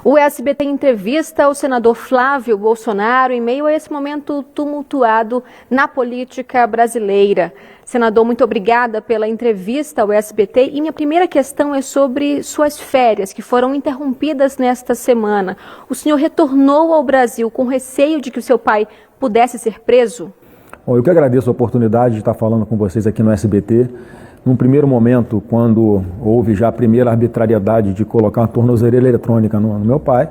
O SBT entrevista o senador Flávio Bolsonaro em meio a esse momento tumultuado na política brasileira. Senador, muito obrigada pela entrevista ao SBT. E minha primeira questão é sobre suas férias, que foram interrompidas nesta semana. O senhor retornou ao Brasil com receio de que o seu pai pudesse ser preso? Bom, eu que agradeço a oportunidade de estar falando com vocês aqui no SBT. Num primeiro momento, quando houve já a primeira arbitrariedade de colocar uma tornozeleira eletrônica no meu pai,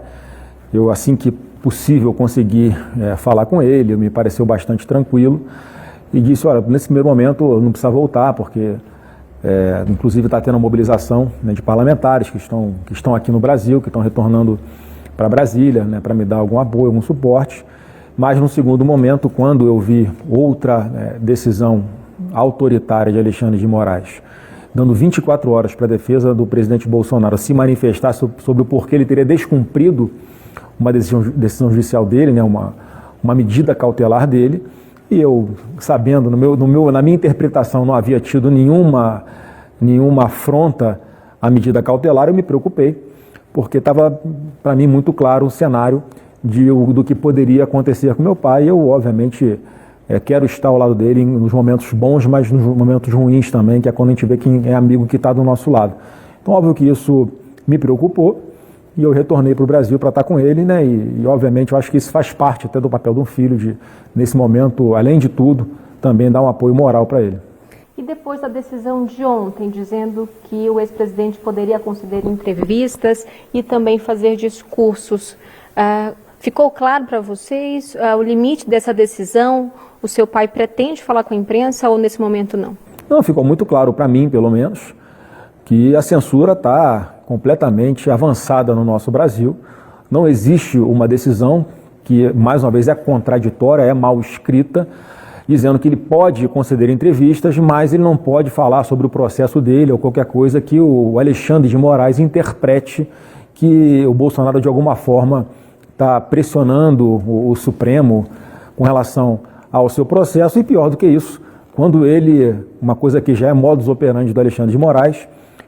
eu, assim que possível, consegui falar com ele, me pareceu bastante tranquilo, e disse, olha, nesse primeiro momento não precisa voltar, porque inclusive está tendo uma mobilização, né, de parlamentares que estão aqui no Brasil, que estão retornando para Brasília, né, para me dar algum apoio, algum suporte. Mas no segundo momento, quando eu vi outra decisão autoritária de Alexandre de Moraes, dando 24 horas para a defesa do presidente Bolsonaro se manifestar sobre o porquê ele teria descumprido uma decisão judicial dele, né, uma medida cautelar dele, e eu, sabendo, na minha interpretação, não havia tido nenhuma afronta à medida cautelar, eu me preocupei, porque estava, para mim, muito claro o cenário do que poderia acontecer com meu pai. E eu, obviamente, quero estar ao lado dele nos momentos bons, mas nos momentos ruins também, que é quando a gente vê quem é amigo que está do nosso lado. Então, óbvio que isso me preocupou e eu retornei para o Brasil para estar com ele, né? E, obviamente, eu acho que isso faz parte até do papel de um filho, de, nesse momento, além de tudo, também dar um apoio moral para ele. E depois da decisão de ontem, dizendo que o ex-presidente poderia conceder entrevistas e também fazer discursos, ficou claro para vocês o limite dessa decisão? O seu pai pretende falar com a imprensa ou nesse momento não? Não, ficou muito claro para mim, pelo menos, que a censura está completamente avançada no nosso Brasil. Não existe uma decisão que, mais uma vez, é contraditória, é mal escrita, dizendo que ele pode conceder entrevistas, mas ele não pode falar sobre o processo dele ou qualquer coisa que o Alexandre de Moraes interprete que o Bolsonaro, de alguma forma, está pressionando o Supremo com relação ao seu processo. E pior do que isso, quando ele, uma coisa que já é modus operandi do Alexandre de Moraes,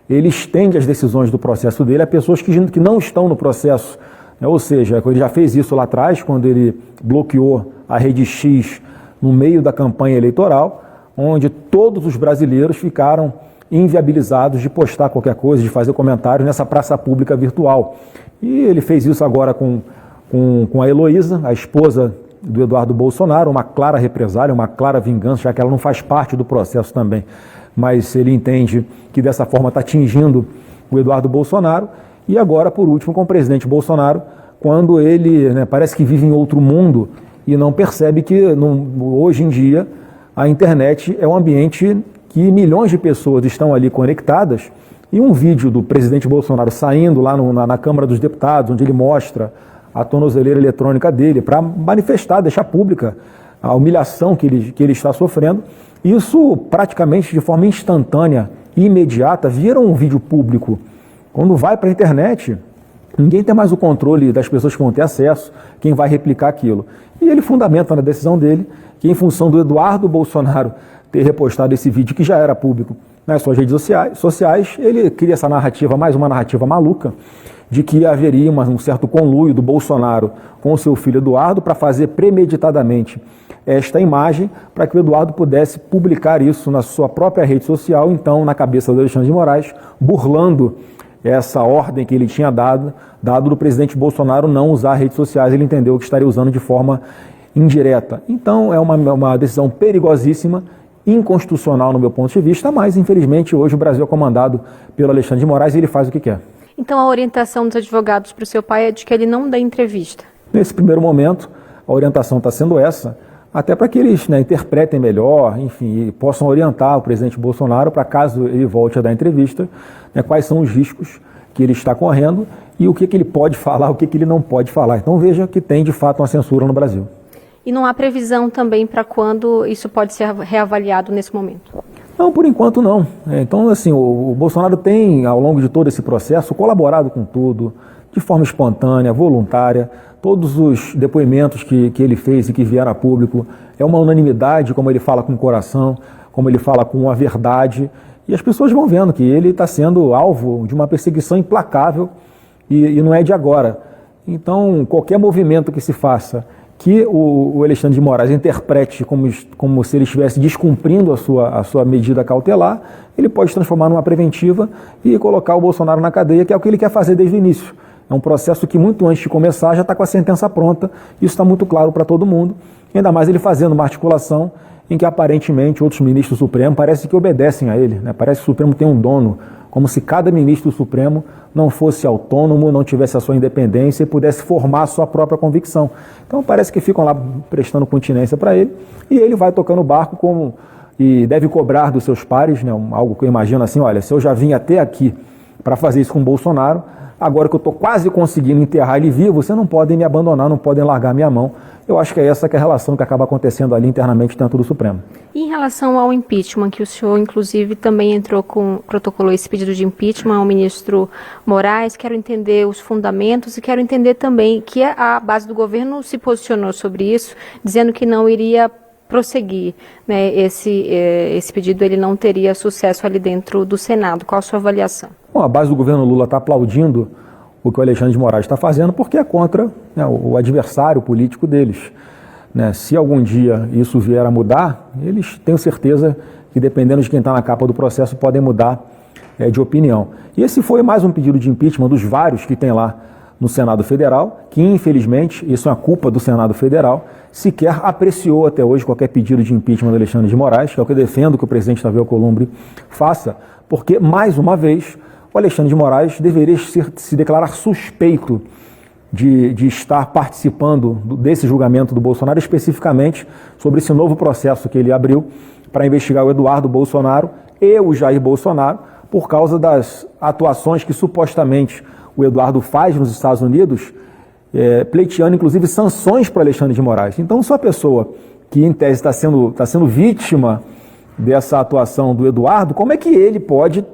ele estende as decisões do processo dele a pessoas que não estão no processo. Ou seja, ele já fez isso lá atrás, quando ele bloqueou a Rede X no meio da campanha eleitoral, onde todos os brasileiros ficaram inviabilizados de postar qualquer coisa, de fazer comentários nessa praça pública virtual. E ele fez isso agora com a Heloísa, a esposa do Eduardo Bolsonaro, uma clara represália, uma clara vingança, já que ela não faz parte do processo também. Mas ele entende que dessa forma está atingindo o Eduardo Bolsonaro. E agora, por último, com o presidente Bolsonaro, quando ele parece que vive em outro mundo e não percebe que hoje em dia a internet é um ambiente que milhões de pessoas estão ali conectadas. E um vídeo do presidente Bolsonaro saindo lá na Câmara dos Deputados, onde ele mostra a tornozeleira eletrônica dele, para manifestar, deixar pública a humilhação que ele está sofrendo. Isso praticamente de forma instantânea e imediata vira um vídeo público. Quando vai para a internet, ninguém tem mais o controle das pessoas que vão ter acesso, quem vai replicar aquilo. E ele fundamenta na decisão dele que, em função do Eduardo Bolsonaro ter repostado esse vídeo que já era público nas suas redes sociais, ele cria essa narrativa, mais uma narrativa maluca, de que haveria um certo conluio do Bolsonaro com o seu filho Eduardo para fazer premeditadamente esta imagem, para que o Eduardo pudesse publicar isso na sua própria rede social, então na cabeça do Alexandre de Moraes, burlando essa ordem que ele tinha dado do presidente Bolsonaro não usar redes sociais. Ele entendeu que estaria usando de forma indireta. Então é uma decisão perigosíssima, inconstitucional no meu ponto de vista, mas infelizmente hoje o Brasil é comandado pelo Alexandre de Moraes e ele faz o que quer. Então a orientação dos advogados para o seu pai é de que ele não dê entrevista? Nesse primeiro momento, a orientação está sendo essa, até para que eles interpretem melhor, enfim, e possam orientar o presidente Bolsonaro para, caso ele volte a dar entrevista, quais são os riscos que ele está correndo e o que ele pode falar, o que ele não pode falar. Então veja que tem de fato uma censura no Brasil. E não há previsão também para quando isso pode ser reavaliado nesse momento? Não, por enquanto não. Então, assim, o Bolsonaro tem, ao longo de todo esse processo, colaborado com tudo, de forma espontânea, voluntária. Todos os depoimentos que ele fez e que vieram a público, é uma unanimidade, como ele fala com o coração, como ele fala com a verdade. E as pessoas vão vendo que ele está sendo alvo de uma perseguição implacável e não é de agora. Então, qualquer movimento que se faça que o Alexandre de Moraes interprete como se ele estivesse descumprindo a sua medida cautelar, ele pode transformar numa preventiva e colocar o Bolsonaro na cadeia, que é o que ele quer fazer desde o início. É um processo que muito antes de começar já está com a sentença pronta, isso está muito claro para todo mundo, ainda mais ele fazendo uma articulação em que aparentemente outros ministros do Supremo parece que obedecem a ele, né? Parece que o Supremo tem um dono, como se cada ministro do Supremo não fosse autônomo, não tivesse a sua independência e pudesse formar a sua própria convicção. Então parece que ficam lá prestando continência para ele e ele vai tocando o barco e deve cobrar dos seus pares, né? Algo que eu imagino assim, olha, se eu já vim até aqui para fazer isso com o Bolsonaro, agora que eu estou quase conseguindo enterrar ele vivo, vocês não podem me abandonar, não podem largar minha mão. Eu acho que é essa que é a relação que acaba acontecendo ali internamente dentro do Supremo. E em relação ao impeachment, que o senhor, inclusive, também protocolou esse pedido de impeachment ao ministro Moraes, quero entender os fundamentos e quero entender também que a base do governo se posicionou sobre isso, dizendo que não iria prosseguir, né, esse pedido, ele não teria sucesso ali dentro do Senado. Qual a sua avaliação? Bom, a base do governo Lula está aplaudindo o que o Alexandre de Moraes está fazendo porque é contra, né, o adversário político deles. Né? Se algum dia isso vier a mudar, eles tenho certeza que, dependendo de quem está na capa do processo, podem mudar de opinião. E esse foi mais um pedido de impeachment dos vários que tem lá no Senado Federal, que infelizmente, isso é uma culpa do Senado Federal, sequer apreciou até hoje qualquer pedido de impeachment do Alexandre de Moraes, que é o que eu defendo que o presidente Davi Alcolumbre faça, porque, mais uma vez, o Alexandre de Moraes deveria se declarar suspeito de estar participando desse julgamento do Bolsonaro, especificamente sobre esse novo processo que ele abriu para investigar o Eduardo Bolsonaro e o Jair Bolsonaro, por causa das atuações que supostamente o Eduardo faz nos Estados Unidos, pleiteando inclusive sanções para Alexandre de Moraes. Então, se a pessoa que em tese está sendo vítima dessa atuação do Eduardo, como é que ele pode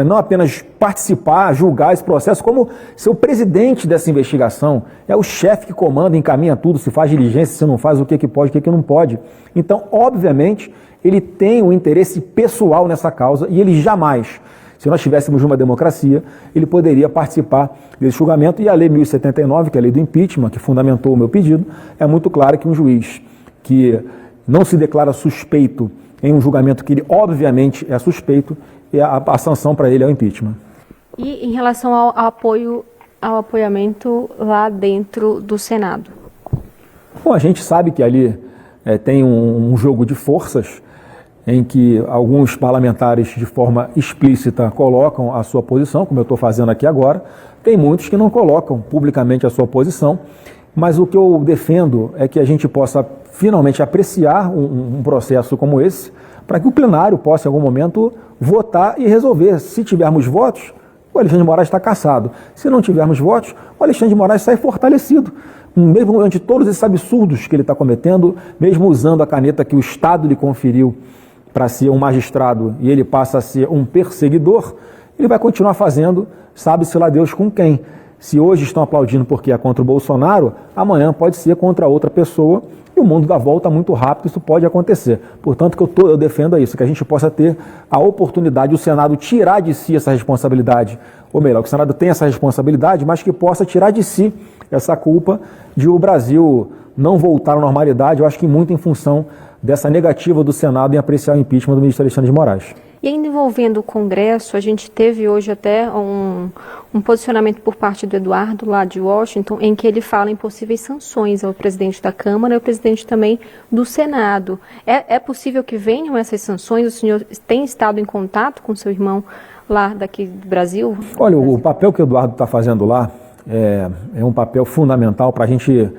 não apenas participar, julgar esse processo, como ser o presidente dessa investigação, é o chefe que comanda, encaminha tudo, se faz diligência, se não faz, o que pode, o que não pode. Então, obviamente, ele tem um interesse pessoal nessa causa e ele jamais, se nós tivéssemos uma democracia, ele poderia participar desse julgamento. E a Lei 1079, que é a lei do impeachment, que fundamentou o meu pedido, é muito clara que um juiz que não se declara suspeito em um julgamento que ele obviamente é suspeito, e a sanção para ele é o impeachment. E em relação ao apoiamento lá dentro do Senado? Bom, a gente sabe que ali tem um jogo de forças em que alguns parlamentares de forma explícita colocam a sua posição, como eu estou fazendo aqui agora. Tem muitos que não colocam publicamente a sua posição, mas o que eu defendo é que a gente possa finalmente apreciar um processo como esse, para que o plenário possa, em algum momento, votar e resolver. Se tivermos votos, o Alexandre de Moraes está cassado. Se não tivermos votos, o Alexandre de Moraes sai fortalecido. Mesmo ante todos esses absurdos que ele está cometendo, mesmo usando a caneta que o Estado lhe conferiu para ser um magistrado e ele passa a ser um perseguidor, ele vai continuar fazendo, sabe-se lá Deus com quem. Se hoje estão aplaudindo porque é contra o Bolsonaro, amanhã pode ser contra outra pessoa. E o mundo dá volta muito rápido, isso pode acontecer. Portanto, eu defendo isso, que a gente possa ter a oportunidade, o Senado tirar de si essa responsabilidade, ou melhor, que o Senado tenha essa responsabilidade, mas que possa tirar de si essa culpa de o Brasil não voltar à normalidade, eu acho que muito em função dessa negativa do Senado em apreciar o impeachment do ministro Alexandre de Moraes. E ainda envolvendo o Congresso, a gente teve hoje até um posicionamento por parte do Eduardo, lá de Washington, em que ele fala em possíveis sanções ao presidente da Câmara e ao presidente também do Senado. É possível que venham essas sanções? O senhor tem estado em contato com seu irmão lá daqui do Brasil? Olha, o papel que o Eduardo está fazendo lá é um papel fundamental para a gente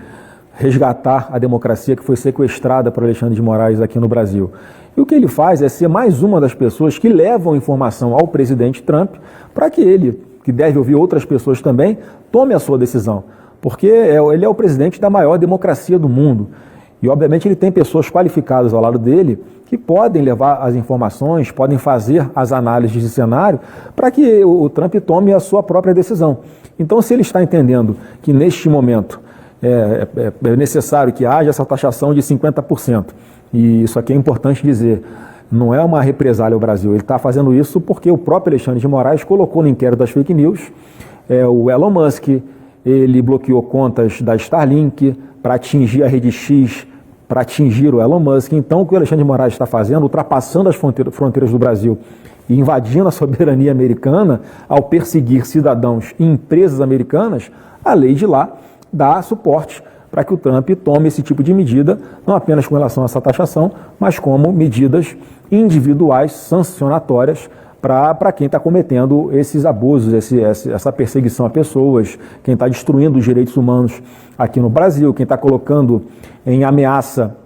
resgatar a democracia que foi sequestrada por Alexandre de Moraes aqui no Brasil. E o que ele faz é ser mais uma das pessoas que levam informação ao presidente Trump para que ele, que deve ouvir outras pessoas também, tome a sua decisão. Porque ele é o presidente da maior democracia do mundo. E, obviamente, ele tem pessoas qualificadas ao lado dele que podem levar as informações, podem fazer as análises de cenário para que o Trump tome a sua própria decisão. Então, se ele está entendendo que, neste momento, é necessário que haja essa taxação de 50%, e isso aqui é importante dizer, não é uma represália ao Brasil, ele está fazendo isso porque o próprio Alexandre de Moraes colocou no inquérito das fake news o Elon Musk, ele bloqueou contas da Starlink para atingir a rede X, para atingir o Elon Musk. Então, o que o Alexandre de Moraes está fazendo, ultrapassando as fronteiras do Brasil e invadindo a soberania americana, ao perseguir cidadãos e empresas americanas, a lei de lá dá suporte para que o Trump tome esse tipo de medida, não apenas com relação a essa taxação, mas como medidas individuais, sancionatórias, para quem está cometendo esses abusos, essa perseguição a pessoas, quem está destruindo os direitos humanos aqui no Brasil, quem está colocando em ameaça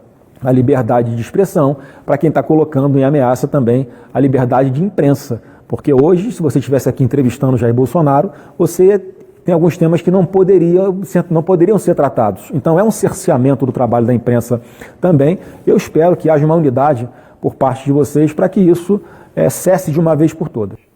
a liberdade de expressão, para quem está colocando em ameaça também a liberdade de imprensa. Porque hoje, se você estivesse aqui entrevistando Jair Bolsonaro, você tem alguns temas que não poderiam ser tratados. Então é um cerceamento do trabalho da imprensa também. Eu espero que haja uma unidade por parte de vocês para que isso cesse de uma vez por todas.